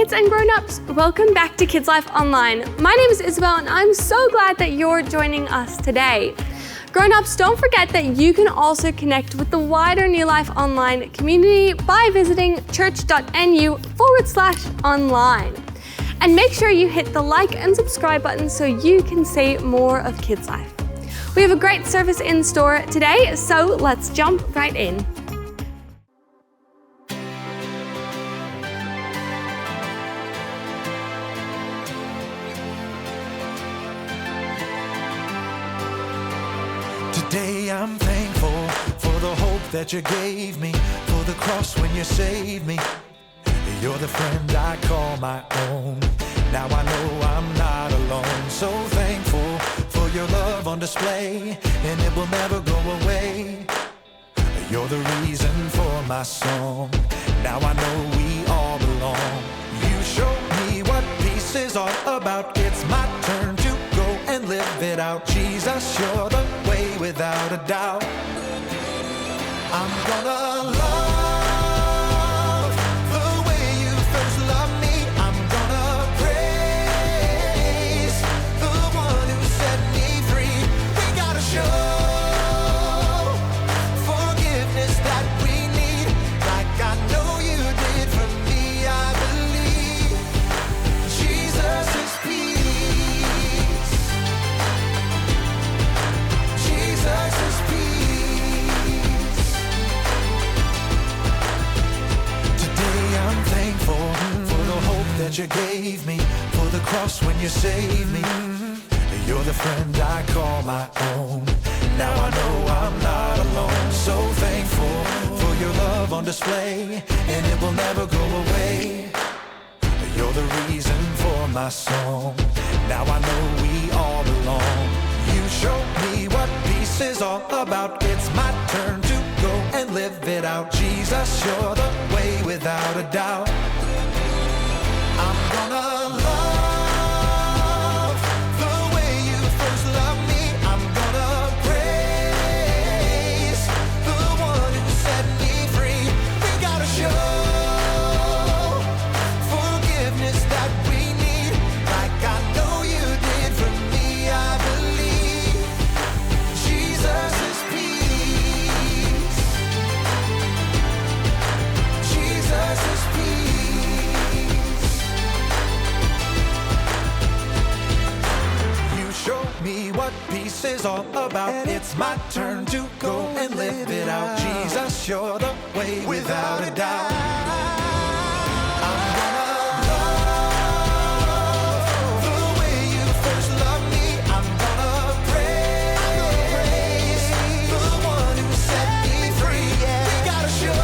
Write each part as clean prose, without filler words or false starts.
kids and grown-ups, welcome back to Kidzlife Online. My name is Isabel and I'm so glad that you're joining us today. Grown-ups, don't forget that you can also connect with the wider New Life Online community by visiting church.nu/online. And make sure you hit the like and subscribe button so you can see more of Kidzlife. We have a great service in store today, so let's jump right in. Today I'm thankful for the hope that you gave me, for the cross when you saved me. You're the friend I call my own. Now I know I'm not alone. So thankful for your love on display, and it will never go away. You're the reason for my song. Now I know we all belong. You showed me what peace is all about. It's my turn to go and live it out. Jesus, you're the way without a doubt. I'm gonna love the way you first loved me. I'm gonna praise the one who set me free. We gotta show forgiveness that we need, like I know you did for me. I believe Jesus is peace. Jesus is peace. Today I'm thankful for the hope that you gave me, for the cross when you saved me. You're the friend I call my own. Now I know I'm not alone. So thankful for your love on display, and it will never go away. You're the reason for my song. Now I know we all belong. You showed me what peace is all about. It's my turn to go and live it out. Jesus, you're the way without a doubt. I'm gonna love the way you first loved me. I'm gonna praise the one who set me free. We gotta show forgiveness that we need, like I know you did for me. I believe Jesus is peace. Jesus is peace. You showed me what peace is all about. It's my turn to go and live it out. Jesus, you're the way without a doubt. I'm gonna love the way you first loved me. I'm gonna praise the one who set me free. We gotta show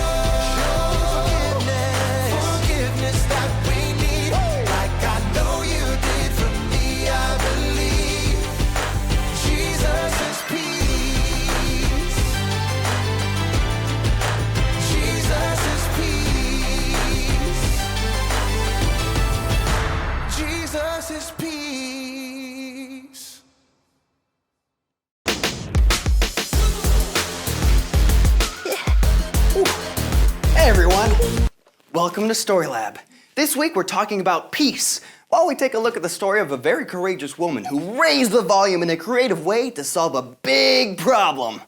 forgiveness that we need, like I know you did for me. I believe Jesus is peace. Jesus is peace. Jesus is peace. Hey everyone! Welcome to Story Lab. This week we're talking about peace, while we take a look at the story of a very courageous woman who raised the volume in a creative way to solve a big problem.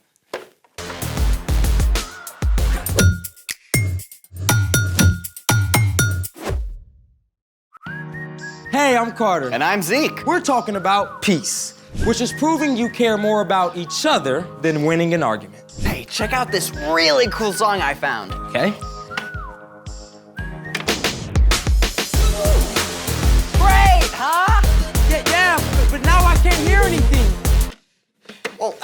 Hey, I'm Carter. And I'm Zeke. We're talking about peace, which is proving you care more about each other than winning an argument. Hey, check out this really cool song I found. Okay? Great, huh? Yeah, but now I can't hear anything. Well,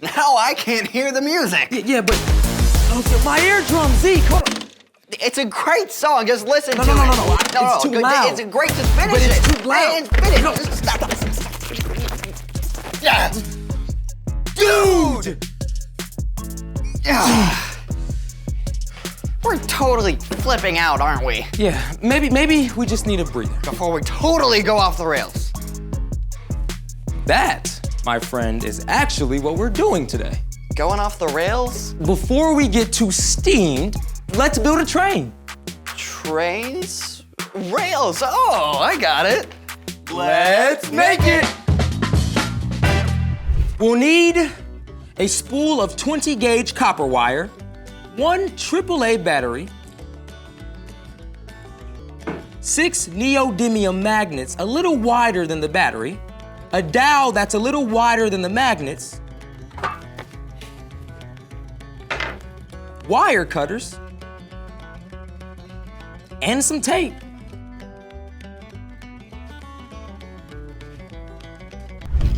now I can't hear the music. Yeah, but okay, my eardrum, Zeke. Hold on. It's a great song. Just listen to it. No. It's too loud. It's great. Just finish But it. it's too loud. Finish. No. Stop. Yeah. Dude! Yeah. We're totally flipping out, aren't we? Yeah, maybe we just need a breather. Before we totally go off the rails. That, my friend, is actually what we're doing today. Going off the rails? Before we get too steamed, let's build a train. Trains? Rails, oh, I got it. Let's make it! We'll need a spool of 20 gauge copper wire, 1 AAA battery, 6 neodymium magnets a little wider than the battery, a dowel that's a little wider than the magnets, wire cutters, and some tape.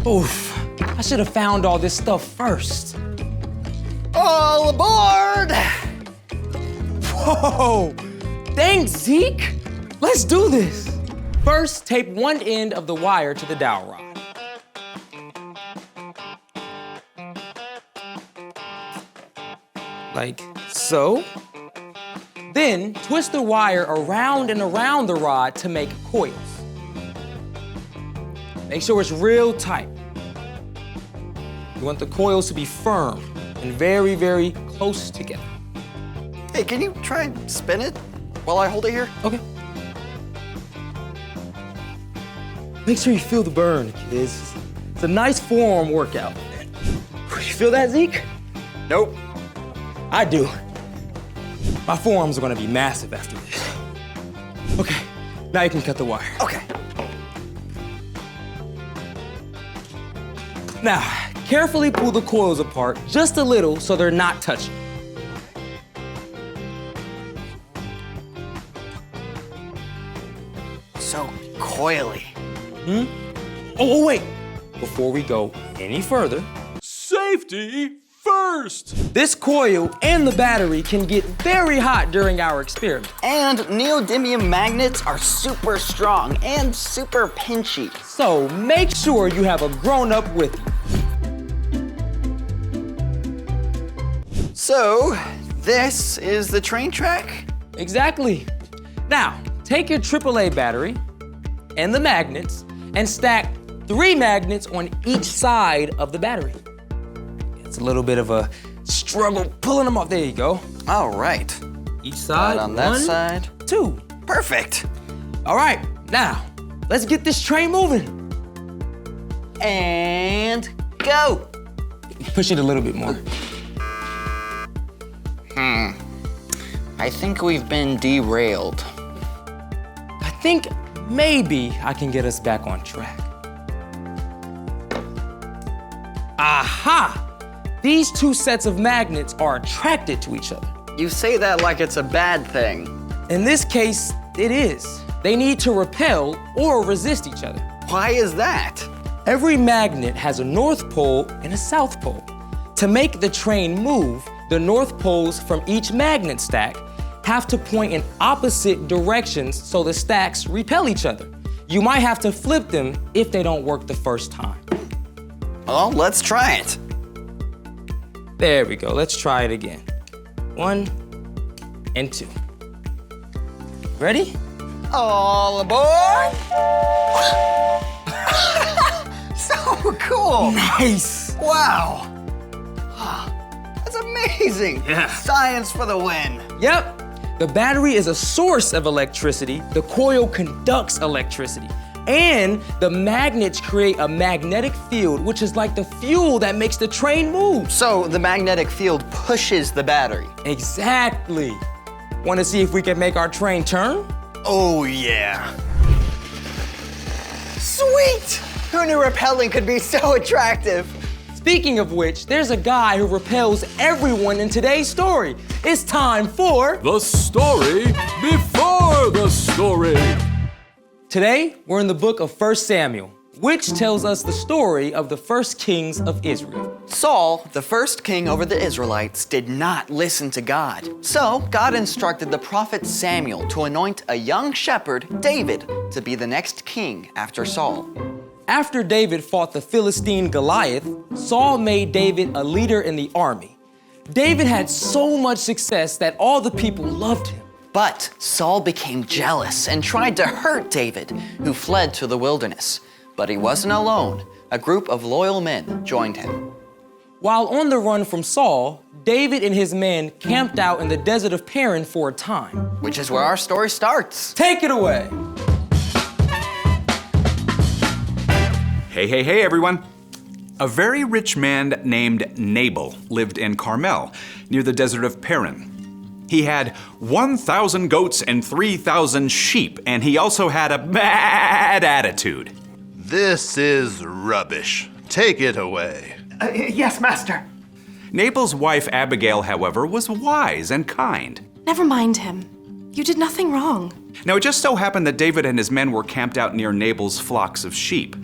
Oof, I should have found all this stuff first. All aboard! Whoa, thanks, Zeke. Let's do this. First, tape one end of the wire to the dowel rod. Like so. Then, twist the wire around and around the rod to make coils. Make sure it's real tight. You want the coils to be firm and very, very close together. Hey, can you try and spin it while I hold it here? Okay. Make sure you feel the burn, kids. It's a nice forearm workout. You feel that, Zeke? Nope. I do. My forearms are gonna be massive after this. Okay, now you can cut the wire. Okay. Now, carefully pull the coils apart just a little so they're not touching. So coily. Oh, wait. Before we go any further, Safety first! this coil and the battery can get very hot during our experiment. And neodymium magnets are super strong and super pinchy. So make sure you have a grown-up with you. So, this is the train track? Exactly. Now, take your AAA battery and the magnets and stack 3 magnets on each side of the battery. It's a little bit of a struggle pulling them off. There you go. All right. Each side, On that 1, side. 2. Perfect. All right, now, let's get this train moving. And go. Push it a little bit more. I think we've been derailed. I think maybe I can get us back on track. Aha! These 2 sets of magnets are attracted to each other. You say that like it's a bad thing. In this case, it is. They need to repel or resist each other. Why is that? Every magnet has a north pole and a south pole. To make the train move, the north poles from each magnet stack have to point in opposite directions so the stacks repel each other. You might have to flip them if they don't work the first time. Well, let's try it. There we go, let's try it again. 1 and 2. Ready? All aboard! So cool! Nice! Wow! That's amazing! Yeah. Science for the win! Yep. The battery is a source of electricity, the coil conducts electricity, and the magnets create a magnetic field, which is like the fuel that makes the train move. So the magnetic field pushes the battery. Exactly. Want to see if we can make our train turn? Oh yeah. Sweet! Who knew repelling could be so attractive? Speaking of which, there's a guy who repels everyone in today's story. It's time for... The story before the story. Today, we're in the book of 1 Samuel, which tells us the story of the first kings of Israel. Saul, the first king over the Israelites, did not listen to God. So God instructed the prophet Samuel to anoint a young shepherd, David, to be the next king after Saul. After David fought the Philistine Goliath, Saul made David a leader in the army. David had so much success that all the people loved him. But Saul became jealous and tried to hurt David, who fled to the wilderness. But he wasn't alone. A group of loyal men joined him. While on the run from Saul, David and his men camped out in the desert of Paran for a time. Which is where our story starts. Take it away. Hey, everyone. A very rich man named Nabal lived in Carmel, near the desert of Paran. He had 1,000 goats and 3,000 sheep, and he also had a bad attitude. This is rubbish. Take it away. Yes, master. Nabal's wife Abigail, however, was wise and kind. Never mind him. You did nothing wrong. Now, it just so happened that David and his men were camped out near Nabal's flocks of sheep.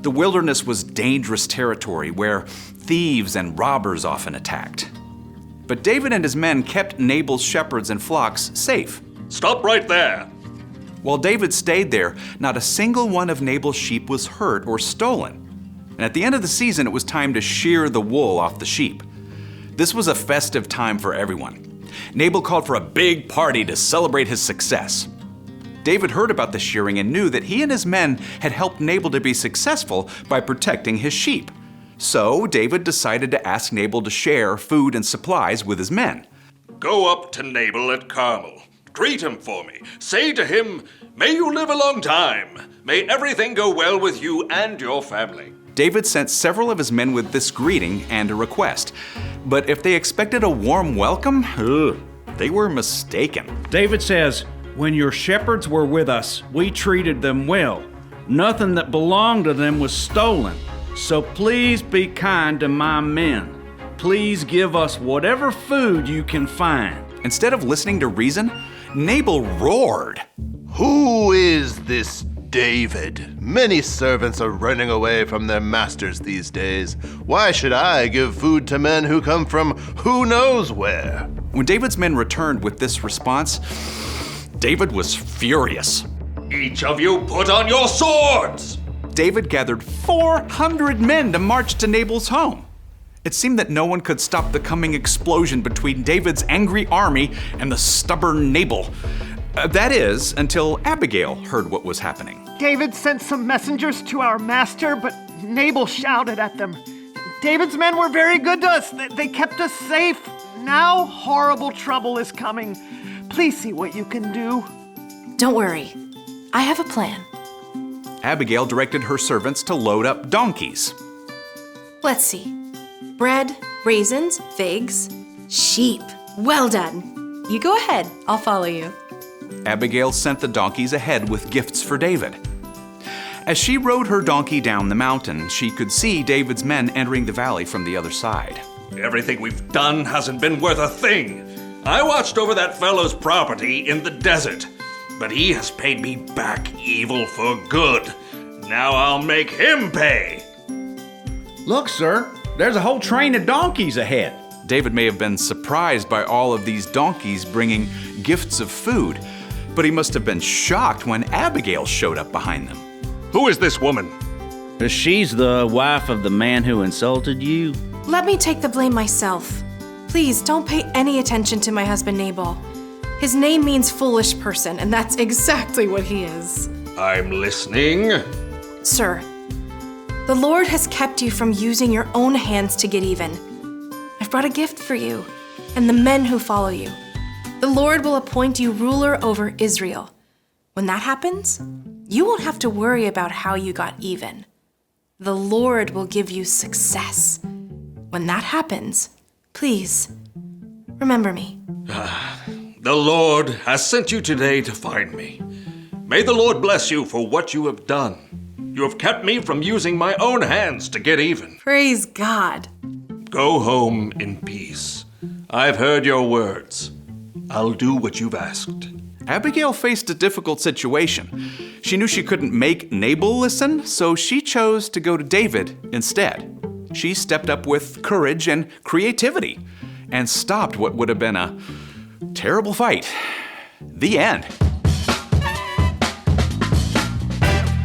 The wilderness was dangerous territory where thieves and robbers often attacked. But David and his men kept Nabal's shepherds and flocks safe. Stop right there. While David stayed there, not a single one of Nabal's sheep was hurt or stolen. And at the end of the season, it was time to shear the wool off the sheep. This was a festive time for everyone. Nabal called for a big party to celebrate his success. David heard about the shearing and knew that he and his men had helped Nabal to be successful by protecting his sheep. So David decided to ask Nabal to share food and supplies with his men. Go up to Nabal at Carmel. Greet him for me. Say to him, may you live a long time. May everything go well with you and your family. David sent several of his men with this greeting and a request. But if they expected a warm welcome, they were mistaken. David says, when your shepherds were with us, we treated them well. Nothing that belonged to them was stolen. So please be kind to my men. Please give us whatever food you can find. Instead of listening to reason, Nabal roared. Who is this David? Many servants are running away from their masters these days. Why should I give food to men who come from who knows where? When David's men returned with this response, David was furious. Each of you put on your swords! David gathered 400 men to march to Nabal's home. It seemed that no one could stop the coming explosion between David's angry army and the stubborn Nabal. That is, until Abigail heard what was happening. David sent some messengers to our master, but Nabal shouted at them. David's men were very good to us. They kept us safe. Now horrible trouble is coming. Please see what you can do. Don't worry. I have a plan. Abigail directed her servants to load up donkeys. Let's see. Bread, raisins, figs, sheep. Well done. You go ahead. I'll follow you. Abigail sent the donkeys ahead with gifts for David. As she rode her donkey down the mountain, she could see David's men entering the valley from the other side. Everything we've done hasn't been worth a thing. I watched over that fellow's property in the desert, but he has paid me back evil for good. Now I'll make him pay. Look, sir, there's a whole train of donkeys ahead. David may have been surprised by all of these donkeys bringing gifts of food, but he must have been shocked when Abigail showed up behind them. Who is this woman? She's the wife of the man who insulted you. Let me take the blame myself. Please don't pay any attention to my husband Nabal. His name means foolish person, and that's exactly what he is. I'm listening. Sir, the Lord has kept you from using your own hands to get even. I've brought a gift for you and the men who follow you. The Lord will appoint you ruler over Israel. When that happens, you won't have to worry about how you got even. The Lord will give you success. When that happens, please, remember me. The Lord has sent you today to find me. May the Lord bless you for what you have done. You have kept me from using my own hands to get even. Praise God. Go home in peace. I've heard your words. I'll do what you've asked. Abigail faced a difficult situation. She knew she couldn't make Nabal listen, so she chose to go to David instead. She stepped up with courage and creativity and stopped what would have been a terrible fight. The end.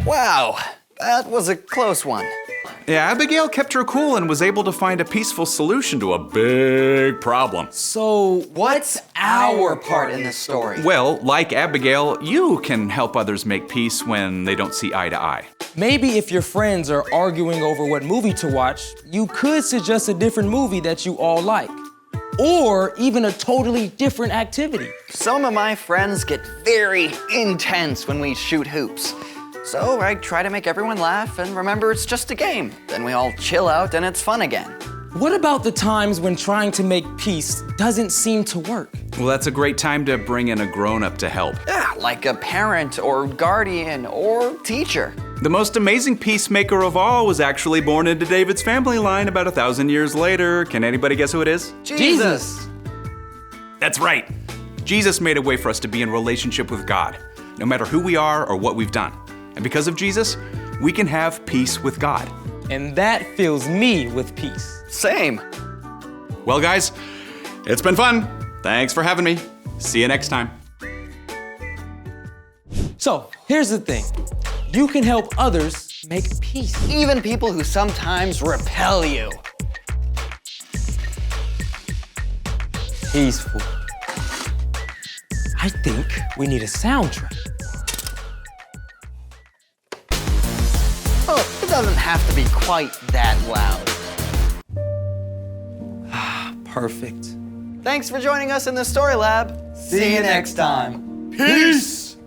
Wow, that was a close one. Yeah, Abigail kept her cool and was able to find a peaceful solution to a big problem. So, What's our part in this story? Well, like Abigail, you can help others make peace when they don't see eye to eye. maybe if your friends are arguing over what movie to watch, you could suggest a different movie that you all like. Or even a totally different activity. Some of my friends get very intense when we shoot hoops. So I try to make everyone laugh and remember it's just a game. Then we all chill out and it's fun again. What about the times when trying to make peace doesn't seem to work? Well, that's a great time to bring in a grown-up to help. Yeah, like a parent or guardian or teacher. The most amazing peacemaker of all was actually born into David's family line about 1,000 years later. Can anybody guess who it is? Jesus! That's right. Jesus made a way for us to be in relationship with God, no matter who we are or what we've done. And because of Jesus, we can have peace with God. And that fills me with peace. Same. Well, guys, it's been fun. Thanks for having me. See you next time. So, here's the thing. You can help others make peace. Even people who sometimes repel you. Peaceful. I think we need a soundtrack. Oh, it doesn't have to be quite that loud. Perfect. Thanks for joining us in the Story Lab. See you next time. Peace!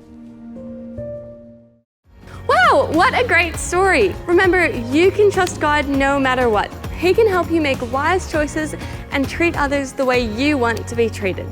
Wow, what a great story. Remember, you can trust God no matter what. He can help you make wise choices and treat others the way you want to be treated.